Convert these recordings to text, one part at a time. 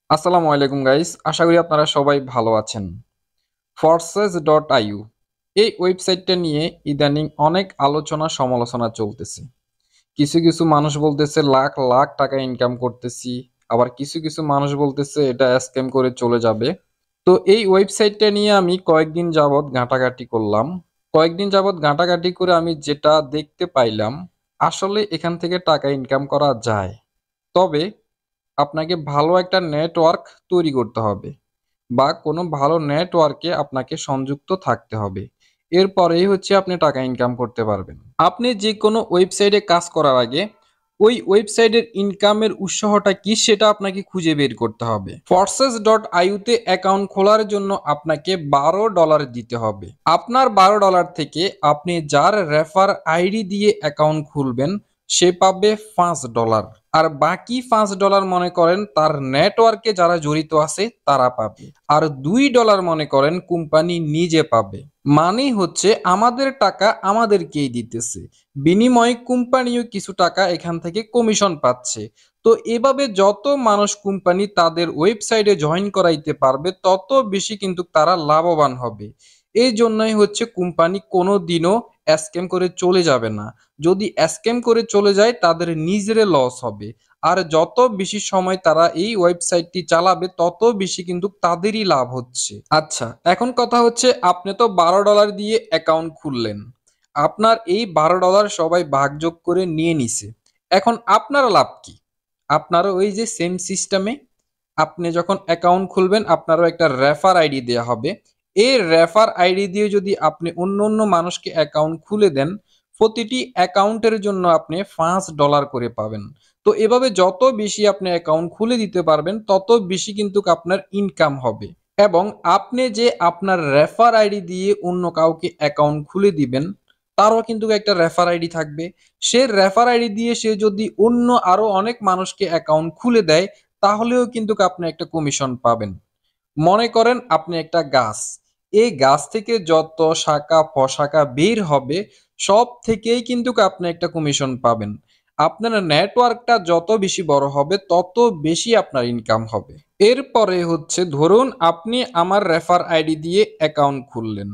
আসসালামু আলাইকুম গাইস, আশা করি আপনারা সবাই ভালো আছেন। forces.iu এই ওয়েবসাইটটা নিয়ে ইদানিং অনেক আলোচনা সমালোচনা চলতেছে। কিছু কিছু মানুষ বলতেছে লাখ লাখ টাকা ইনকাম করতেছি, আবার কিছু কিছু মানুষ বলতেছে এটা স্ক্যাম করে চলে যাবে। তো এই ওয়েবসাইটটা নিয়ে আমি কয়েকদিন যাবৎ ঘাটাঘাটি করলাম। কয়েকদিন যাবৎ ঘাটাঘাটি করে আমি যেটা দেখতে পাইলাম, আসলে এখান থেকে টাকা ইনকাম করা যায়। তবে আপনাকে ভালো একটা নেটওয়ার্ক তৈরি করতে হবে বা কোনো ভালো নেটওয়ার্কে আপনাকে সংযুক্ত থাকতে হবে। এরপরেই হচ্ছে আপনি টাকা ইনকাম করতে পারবেন। আপনি যে কোনো ওয়েবসাইটে কাজ করার আগে ওই ওয়েবসাইটের ইনকামের উৎসটা কি সেটা আপনাকে খুঁজে বের করতে হবে। forces.iu তে অ্যাকাউন্ট খোলার জন্য আপনাকে $12 দিতে হবে। আপনার $12 থেকে আপনি যার রেফার আইডি দিয়ে অ্যাকাউন্ট খুলবেন সে পাবে $5। আর বাকি $5 মনে করেন তার নেটওয়ার্কে যারা জড়িত আছে তারা পাবে। আর $2 মনে করেন কোম্পানি নিজে পাবে। মানেই হচ্ছে আমাদের টাকা আমাদেরকেই দিতেছে, বিনিময়ে কোম্পানিও কিছু টাকা এখান থেকে কমিশন পাচ্ছে। তো এভাবে যত মানুষ কোম্পানি তাদের ওয়েবসাইটে জয়েন করাইতে পারবে তত বেশি কিন্তু তারা লাভবান হবে। এই জন্যই হচ্ছে কোম্পানি কোনো দিনও স্ক্যাম করে চলে যাবে না। যদি স্ক্যাম করে চলে যায় তাদের নিজের লস হবে। আর যত বেশি সময় তারা এই ওয়েবসাইটটি চালাবে তত বেশি কিন্তু তাদেরই লাভ হচ্ছে। আচ্ছা, এখন কথা হচ্ছে আপনি তো $12 দিয়ে অ্যাকাউন্ট খুললেন, আপনার এই $12 সবাই ভাগযোগ করে নিয়ে নিছে। এখন আপনার লাভ কি? আপনারও ওই যে সেম সিস্টেমে আপনি যখন অ্যাকাউন্ট খুলবেন আপনারও একটা রেফার আইডি দেওয়া হবে। এই রেফার আইডি দিয়ে যদি আপনি অন্য অন্য মানুষকে অ্যাকাউন্ট খুলে দেন, প্রতিটি অ্যাকাউন্টের জন্য আপনি $5 করে পাবেন। তো এভাবে যত বেশি আপনি অ্যাকাউন্ট খুলে দিতে পারবেন তত বেশি কিন্তু আপনার ইনকাম হবে। এবং আপনি যে আপনার রেফার আইডি দিয়ে অন্য কাউকে অ্যাকাউন্ট খুলে দিবেন তারও কিন্তু একটা রেফার আইডি থাকবে। সে রেফার আইডি দিয়ে সে যদি অন্য আরো অনেক মানুষকে অ্যাকাউন্ট খুলে দেয় তাহলেও কিন্তু আপনি একটা কমিশন পাবেন। মনে করেন আপনি একটা গাছ, এই গাছ থেকে যত শাখা প্রশাখা বের হবে সব থেকেই কিন্তু আপনি একটা কমিশন পাবেন। আপনার নেটওয়ার্কটা যত বেশি বড় হবে তত বেশি আপনার ইনকাম হবে। এরপরে হচ্ছে ধরুন আপনি আমার রেফার আইডি দিয়ে অ্যাকাউন্ট খুললেন।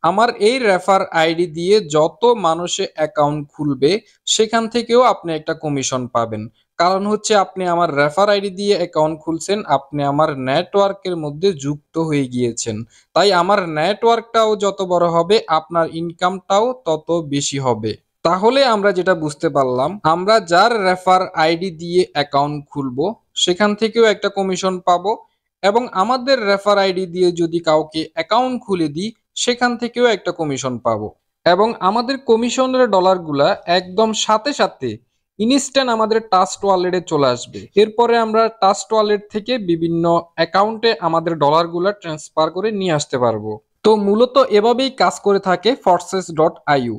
আমার এই রেফার আইডি দিয়ে যত মানুষে অ্যাকাউন্ট খুলবে সেখান থেকেও আপনি একটা কমিশন পাবেন। কারণ হচ্ছে আপনি আমার রেফার আইডি দিয়ে অ্যাকাউন্ট খুলছেন, আপনি আমার নেটওয়ার্কের মধ্যে যুক্ত হয়ে গিয়েছেন। তাই আমার নেটওয়ার্কটাও যত বড় হবে আপনার ইনকামটাও তত বেশি হবে। তাহলে আমরা যেটা বুঝতে পারলাম, আমরা যার রেফার আইডি দিয়ে অ্যাকাউন্ট খুলবো সেখান থেকেও একটা কমিশন পাবো, এবং আমাদের রেফার আইডি দিয়ে যদি কাউকে অ্যাকাউন্ট খুলে দিই সেখান থেকেও একটা কমিশন পাবো। এবং আমাদের কমিশনের ডলারগুলা একদম সাথে সাথে ইনস্ট্যান্ট আমাদের ট্রাস্ট ওয়ালেটে চলে আসবে। এরপরে আমরা ট্রাস্ট ওয়ালেট থেকে বিভিন্ন অ্যাকাউন্টে আমাদের ডলারগুলা ট্রান্সফার করে নিয়ে আসতে পারবো। তো মূলত এভাবেই কাজ করে থাকে forces.iu।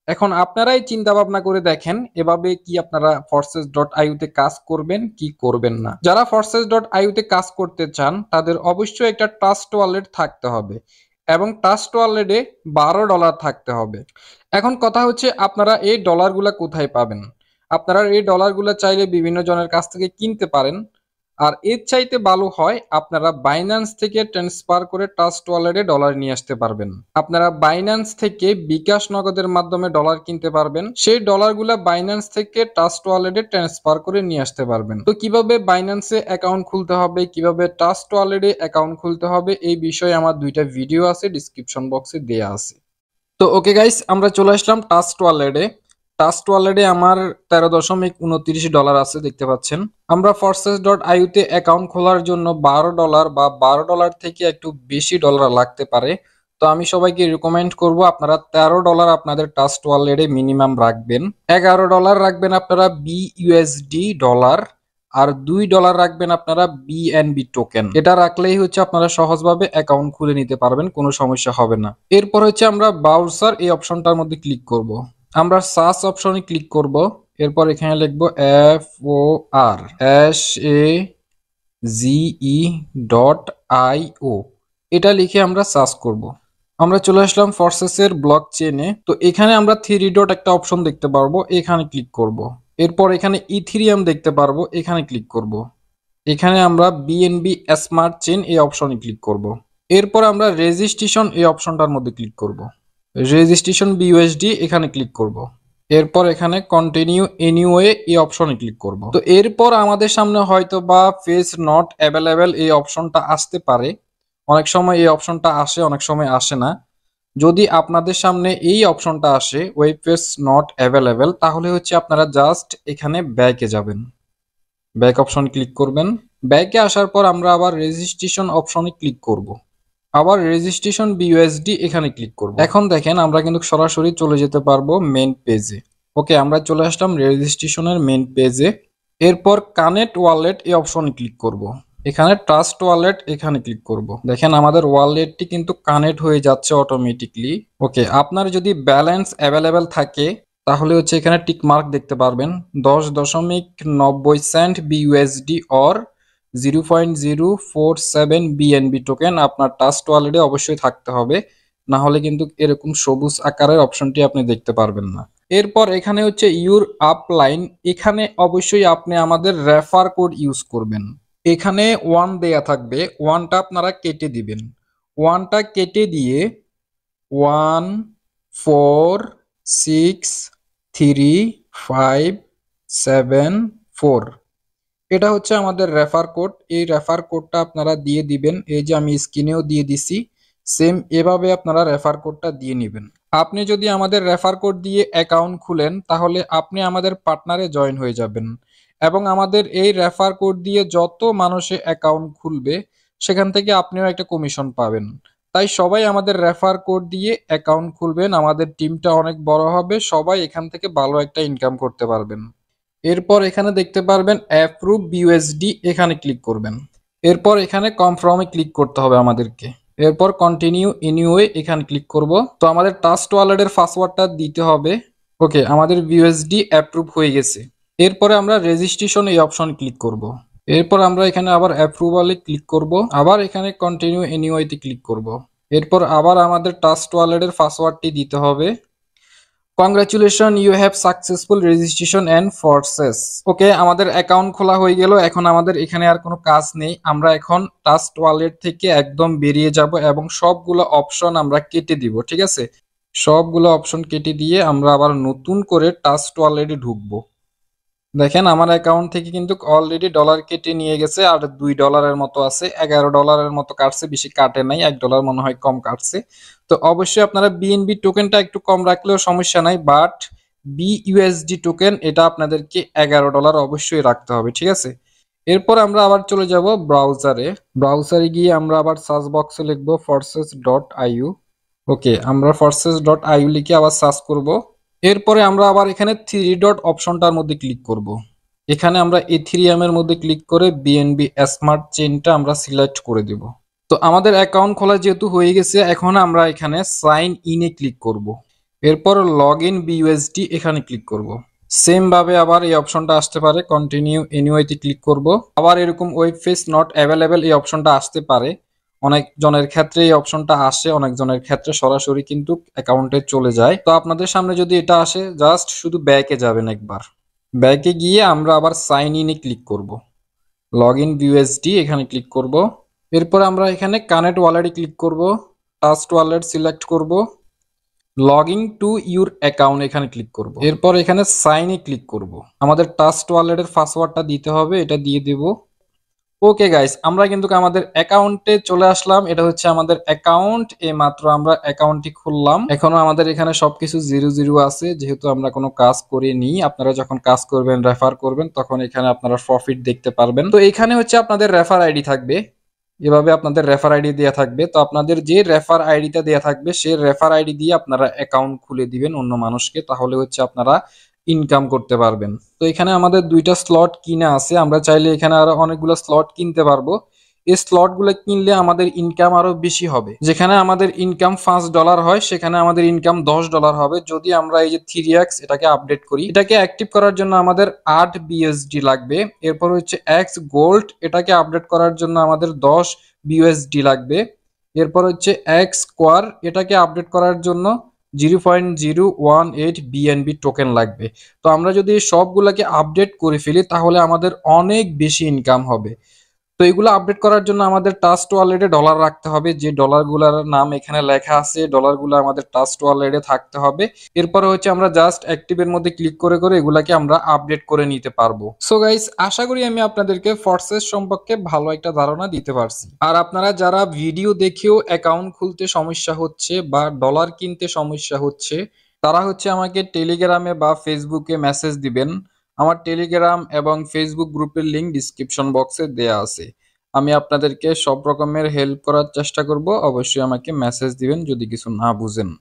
এখন আপনারাই চিন্তা ভাবনা করে দেখেন এভাবে কি আপনারা forces.iu তে কাজ করবেন কি করবেন না। যারা forces.iu তে কাজ করতে চান তাদের অবশ্যই একটা ট্রাস্ট ওয়ালেট থাকতে হবে এবং ট্রাস্ট ওয়ালেটে $12 থাকতে হবে। এখন কথা হচ্ছে আপনারা এই ডলারগুলা কোথায় পাবেন? আপনারা এই ডলারগুলা চাইলে বিভিন্ন জনের কাছ থেকে কিনতে পারেন। আর এর চাইতে ভালো হয় আপনারা বাইন্যান্স থেকে ট্রান্সফার করে ট্রাস্ট ওয়ালেটে ডলার নিয়ে আসতে পারবেন। আপনারা বাইন্যান্স থেকে বিকাশ নগদের মাধ্যমে ডলার কিনতে পারবেন, সেই ডলারগুলা বাইন্যান্স থেকে ট্রাস্ট ওয়ালেটে ট্রান্সফার করে নিয়ে আসতে পারবেন। তো কিভাবে বাইন্যান্সে অ্যাকাউন্ট খুলতে হবে, কিভাবে ট্রাস্ট ওয়ালেটে অ্যাকাউন্ট খুলতে হবে এই বিষয়ে আমার দুইটা ভিডিও আছে, ডেসক্রিপশন বক্সে দেয়া আছে। তো ওকে গাইস, আমরা চলে আসলাম ট্রাস্ট ওয়ালেটে। ট্রাস্ট ওয়ালেটে আমার $13.29 আছে, দেখতে পাচ্ছেন। আমরা forces.iu তে অ্যাকাউন্ট খোলার জন্য $12 বা $12 থেকে একটু বেশি ডলার লাগতে পারে। তো আমি সবাইকে রিকমেন্ড করব আপনারা $13 আপনাদের ট্রাস্ট ওয়ালেটে মিনিমাম রাখবেন। $11 রাখবেন আপনারা বিইউএসডি ডলার, আর $2 রাখবেন আপনারা বিএনবি টোকেন। এটা রাখলেই হচ্ছে আপনারা সহজভাবে অ্যাকাউন্ট খুলে নিতে পারবেন, কোনো সমস্যা হবে না। এরপর হচ্ছে আমরা ব্রাউজার এই অপশনটার মধ্যে ক্লিক করব। আমরা সার্চ অপশনে ক্লিক করব। এরপর এখানে লিখব FORSAZE.IO, এটা লিখে আমরা সার্চ করব। আমরা চলে আসলাম ফরসেসের ব্লক চেনে। তো এখানে আমরা থ্রি ডট একটা অপশন দেখতে পারবো, এখানে ক্লিক করব। এরপর এখানে ইথিরিয়াম দেখতে পারবো, এখানে ক্লিক করব। এখানে আমরা বিএনবি স্মার্ট চেইন এই অপশনে ক্লিক করব। এরপর আমরা রেজিস্ট্রেশন এই অপশনটার মধ্যে ক্লিক করব। রেজিস্ট্রেশন বিইউএসডি এখানে ক্লিক করব। এরপর এখানে কন্টিনিউ এনিওয়ে এই অপশনে ক্লিক করব। তো এরপর আমাদের সামনে হয়তো বা ফেজ নট অ্যাভেলেবেল এই অপশনটা আসতে পারে। অনেক সময় এই অপশনটা আসে, অনেক সময় আসে না। যদি আপনাদের সামনে এই অপশনটা আসে ওয়েব পেজ নট অ্যাভেলেবেল, তাহলে হচ্ছে আপনারা জাস্ট এখানে ব্যাকে যাবেন, ব্যাক অপশন ক্লিক করবেন। ব্যাকে আসার পর আমরা আবার রেজিস্ট্রেশন অপশনে ক্লিক করব। আবার রেজিস্ট্রেশন বিইউএসডি এখানে ক্লিক করব। এখন দেখেন আমরা কিন্তু সরাসরি চলে যেতে পারবো মেইন পেজে। ওকে, আমরা চলে আসলাম রেজিস্ট্রেশনের মেইন পেজে। এরপর কানেক্ট ওয়ালেট এই অপশনে ক্লিক করব। এখানে ট্রাস্ট ওয়ালেট এখানে ক্লিক করব। দেখেন আমাদের ওয়ালেটটি কিন্তু কানেক্ট হয়ে যাচ্ছে অটোমেটিকলি। ওকে, আপনার যদি ব্যালেন্স অ্যাভেলেবেল থাকে তাহলে হচ্ছে এখানে টিক মার্ক দেখতে পারবেন 10.90 cent BUSD or 0.047 BNB token আপনার ট্রাস্ট ওয়ালেটে অবশ্যই থাকতে হবে, না হলে কিন্তু এরকম সবুজ আকারের অপশনটি আপনি দেখতে পারবেন না। এরপর এখানে হচ্ছে ইউর আপলাইন, এখানে অবশ্যই আপনি আমাদের রেফার কোড ইউজ করবেন। এখানে 1 দেয়া থাকবে, 1টা আপনারা কেটে দিবেন। 1টা কেটে দিয়ে 1 4 6 3 5 7 4 এটা হচ্ছে আমাদের রেফার কোড। এই রেফার কোডটা আপনারা দিয়ে দিবেন। এই যে আমি স্ক্রিনেও দিয়ে দিছি, সেম এভাবে আপনারা রেফার কোডটা দিয়ে নেবেন। আপনি যদি আমাদের রেফার কোড দিয়ে অ্যাকাউন্ট খুলেন তাহলে আপনি আমাদের পার্টনারে জয়েন হয়ে যাবেন, এবং আমাদের এই রেফার কোড দিয়ে যত মানুষে অ্যাকাউন্ট খুলবে সেখান থেকে আপনিও একটা কমিশন পাবেন। তাই সবাই আমাদের রেফার কোড দিয়ে অ্যাকাউন্ট খুলবেন, আমাদের টিমটা অনেক বড় হবে, সবাই এখান থেকে ভালো একটা ইনকাম করতে পারবেন। এরপর এখানে দেখতে পারবেন অ্যাপ্রুভ বিইউএসডি, এখানে ক্লিক করবেন। এরপর এখানে কনফার্মে ক্লিক করতে হবে আমাদেরকে। এরপর কন্টিনিউ এনিওয়ে এখানে ক্লিক করব। তো আমাদের ট্রাস্ট ওয়ালেটের পাসওয়ার্ডটা দিতে হবে। ওকে, আমাদের বিইউএসডি অ্যাপ্রুভ হয়ে গেছে। এরপরে আমরা রেজিস্ট্রেশন এই অপশন ক্লিক করব। এরপর আমরা এখানে আবার অ্যাপ্রুভালে ক্লিক করব, আবার এখানে কন্টিনিউ এনিওয়েতে ক্লিক করব। এরপর আবার আমাদের ট্রাস্ট ওয়ালেটের পাসওয়ার্ডটি দিতে হবে। Congratulation, you have successful registration and process. Okay, আমাদের অ্যাকাউন্ট খোলা হয়ে গেল। এখন আমাদের এখানে আর কোনো কাজ নেই। আমরা এখন ট্রাস্ট ওয়ালেট থেকে একদম বেরিয়ে যাব এবং সবগুলো অপশন আমরা কেটে দিব। ঠিক আছে, সবগুলো অপশন কেটে দিয়ে আমরা আবার নতুন করে ট্রাস্ট ওয়ালেটে ঢুকবো। দেখেন আমার অ্যাকাউন্ট থেকে কিন্তু অলরেডি ডলার কেটে নিয়ে গেছে, আর $2 মতো আছে। $11 মতো কাটছে, বেশি কাটে নাই, $1 মনে হয় কম কাটছে। তো অবশ্যই আপনারা বিএনবি টোকেনটা একটু কম রাখলেও সমস্যা নাই, বাট বিইউএসডি টোকেন এটা আপনাদেরকে $11 অবশ্যই রাখতে হবে। ঠিক আছে, এরপর আমরা আবার চলে যাব ব্রাউজারে। ব্রাউজারে গিয়ে আমরা আবার সার্চ বক্সে লিখবো forces.iu। ওকে, আমরা forces.iu লিখে আবার সার্চ করব। এরপরে আমরা আবার এখানে 3 ডট অপশনটার মধ্যে ক্লিক করব। এখানে আমরা ইথেরিয়ামের মধ্যে ক্লিক করে বিএনবি স্মার্ট চেইনটা আমরা সিলেক্ট করে দেব। তো আমাদের অ্যাকাউন্ট খোলা যেহেতু হয়ে গেছে, এখন আমরা এখানে সাইন ইনে ক্লিক করব। এরপর লগ ইন বিইউএসডি এখানে ক্লিক করব। সেম ভাবে আবার এই অপশনটা আসতে পারে, কন্টিনিউ এনিওয়েতে ক্লিক করব। আবার এরকম ওয়েব পেজ নট অ্যাভেলেবেল এই অপশনটা আসতে পারে। অনেক জনের ক্ষেত্রে এই অপশনটা আসে, অনেক জনের ক্ষেত্রে সরাসরি কিন্তু অ্যাকাউন্টে চলে যায়। তো আপনাদের সামনে যদি এটা আসে, জাস্ট শুধু ব্যাকে যাবেন একবার। ব্যাকে গিয়ে আমরা আবার সাইন ইনে ক্লিক করব। লগ ইন বিইউএসডি এখানে ক্লিক করব। এরপর আমরা এখানে কানেক্ট ওয়ালেটে ক্লিক করব, ট্রাস্ট ওয়ালেট সিলেক্ট করব, লগইন টু ইউর অ্যাকাউন্ট এখানে ক্লিক করব। এরপর এখানে সাইনে ক্লিক করব। আমাদের ট্রাস্ট ওয়ালেটের পাসওয়ার্ডটা দিতে হবে, এটা দিয়ে দেব। ওকে গাইস, আমরা কিন্তু আমাদের অ্যাকাউন্টে চলে আসলাম। এটা হচ্ছে আমাদের অ্যাকাউন্ট, এই মাত্র আমরা অ্যাকাউন্টটি খুললাম। এখনো আমাদের এখানে সবকিছু 0 আছে, যেহেতু আমরা কোনো কাজ করিনি। আপনারা যখন কাজ করবেন, রেফার করবেন, তখন এখানে আপনারা প্রফিট দেখতে পারবেন। তো এখানে হচ্ছে আপনাদের রেফার আইডি থাকবে, এভাবে আপনাদের রেফার আইডি দেওয়া থাকবে। তো আপনাদের যে রেফার আইডিটা দেওয়া থাকবে সেই রেফার আইডি দিয়ে আপনারা অ্যাকাউন্ট খুলে দিবেন অন্য মানুষকে, তাহলে হচ্ছে আপনারা ইনকাম করতে পারবেন। তো এখানে আমাদের 2টা স্লট কিনা আছে, আমরা চাইলে এখানে আরো অনেকগুলো স্লট কিনতে পারবো। এই স্লটগুলো কিনলে আমাদের ইনকাম আরো বেশি হবে। যেখানে আমাদের ইনকাম $5 হয়, সেখানে আমাদের ইনকাম $10 হবে যদি আমরা এই যে 3x এটাকে আপডেট করি। এটাকে অ্যাক্টিভ করার জন্য আমাদের 8 বিএসডি লাগবে। এরপর হচ্ছে x গোল্ড, এটাকে আপডেট করার জন্য আমাদের 10 বিএসডি লাগবে। এরপর হচ্ছে x স্কোয়ার, এটাকে আপডেট করার জন্য 0.018 বিএনবি টোকেন লাগবে। তো আমরা যদি সবগুলোকে আপডেট করে ফেলি তাহলে আমাদের অনেক বেশি ইনকাম হবে। তো এগুলো আপডেট করার জন্য আমাদের ট্রাস্ট ওয়ালেটে ডলার রাখতে হবে, যে ডলারগুলোর নাম এখানে লেখা আছে ডলারগুলো আমাদের ট্রাস্ট ওয়ালেটে থাকতে হবে। এরপরে হচ্ছে আমরা জাস্ট অ্যাক্টিভের মধ্যে ক্লিক করে করে এগুলাকে আমরা আপডেট করে নিতে পারবো। সো গাইস, আশা করি আমি আপনাদেরকে ফর্সেস সম্পর্কে ভালো একটা ধারণা দিতে পারছি। আর আপনারা যারা ভিডিও দেখেও অ্যাকাউন্ট খুলতে সমস্যা হচ্ছে বা ডলার কিনতে সমস্যা হচ্ছে, তারা হচ্ছে আমাকে টেলিগ্রামে বা ফেসবুকে মেসেজ দিবেন। আমার টেলিগ্রাম এবং ফেসবুক গ্রুপের লিংক ডিসক্রিপশন বক্সে দেয়া আছে। আমি আপনাদেরকে সব রকমের হেল্প করার চেষ্টা করব। অবশ্যই আমাকে মেসেজ দিবেন যদি কিছু না বুঝেন।